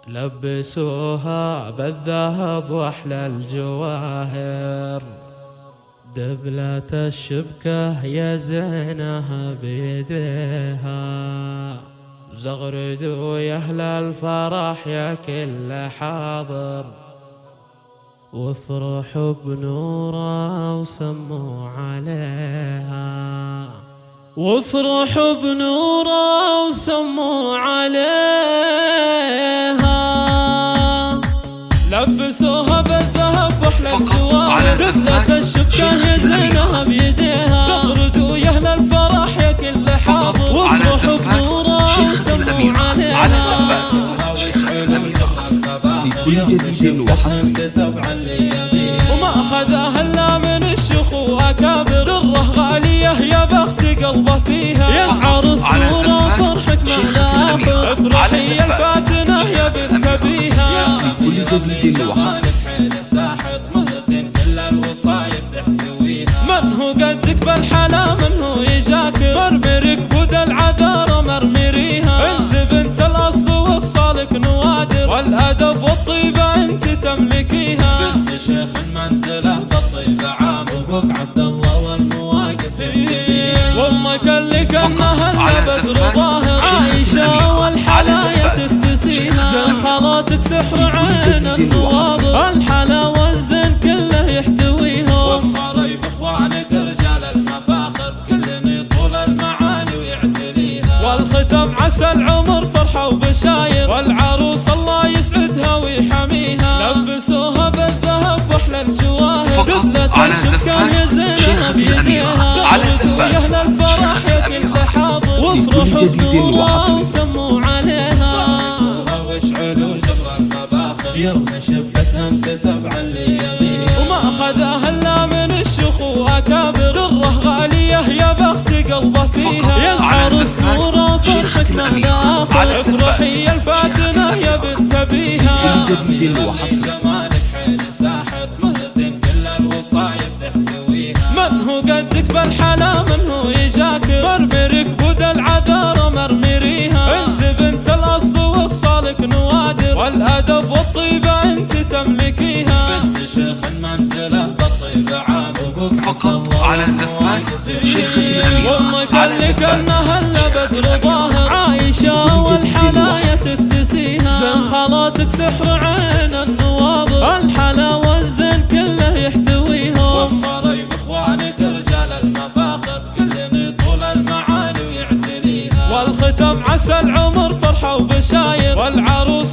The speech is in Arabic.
لبسوها بالذهب واحلى الجواهر، دبلة الشبكة يا زينها بيديها، زغردوا يا اهل الفرح يا كل حاضر، وافرحوا بنوره وسموا عليها، وافرحوا بنوره وسموا عليها. لبسوها بالذهب واحلى الجواهر، دبلة الشبكة يا زينها بيديها، زغردوا يا اهل الفرح يا كل حاضر، وافرحوا بنوره وسموا عليها. لكل جديد وحصري وما أخذها إلا من الشيوخ وأكابر، الره غالية يا بخت قلبه فيها، يا العرس نوره فرحك مغافر، افرحي يا الفاتنة يا بنت أبيها. لكل جديد وحصري ساحر مهتن كل الوصايف تحتويها، من هو قدك بالحلا من هو يجاكر، مرمرك بود العذارى مرمريها، انت بنت الأصل وخصالك نوادر، والأدب والطيبة انت تملكيها، بنت شيخ منزله بالطيبة عام، وابوك عبد الله والمواقف وامك اللي كانها بدر ظاهر، عايشة والحلايا تكتسيها، جل خالاتك سحر عين النواظر، الحلا والزين كله يحتويها، ومريب اخوانك رجال المفاخر، كلن يطول المعالي ويعتليها، والختم عسى العمر فرحة وبشاير، والعروس الله يسعدها ويحميها. لبسوها بالذهب واحلى الجواهر، دبلة الشبكة يا زينها بيديها، زغردوا يا اهل الفرح يا كل حاضر، وافرحوا بنورها وسموا عليها. واشعلوا جمر المباخر، يوم شبكتها انكتب على اليمين، وما اخذها الا من الشيوخ واكابر، الره غالية يا بخت قلبه فيها، يا العروس نوره فرحك مغافر، افرحي يا الفاتنة يا بنت أبيها. لكل جديد وحصري جمالك حيل ساحر مهتن كل الوصايف تحتويها، من هو قدك بالحلا من هو يجاكر، مرمرك بود العذارى مرمريها، انت بنت الأصل وخصالك نوادر، والأدب والطيبة انت تملكيها، بنت شيخ منزله بالطيبة عام، وابوك فقط على زفات شيخة الأميرة، وامك اللي كانها الا بدر ظاهر، عايشة والحلايا تكتسيها، زين خالاتك سحر عين النواظر، الحلا والزين كله يحتويها، ومريب اخوانك رجال المفاخر، كلن يطول المعالي ويعتليها، والختم عسى العمر فرحة وبشاير، والعروس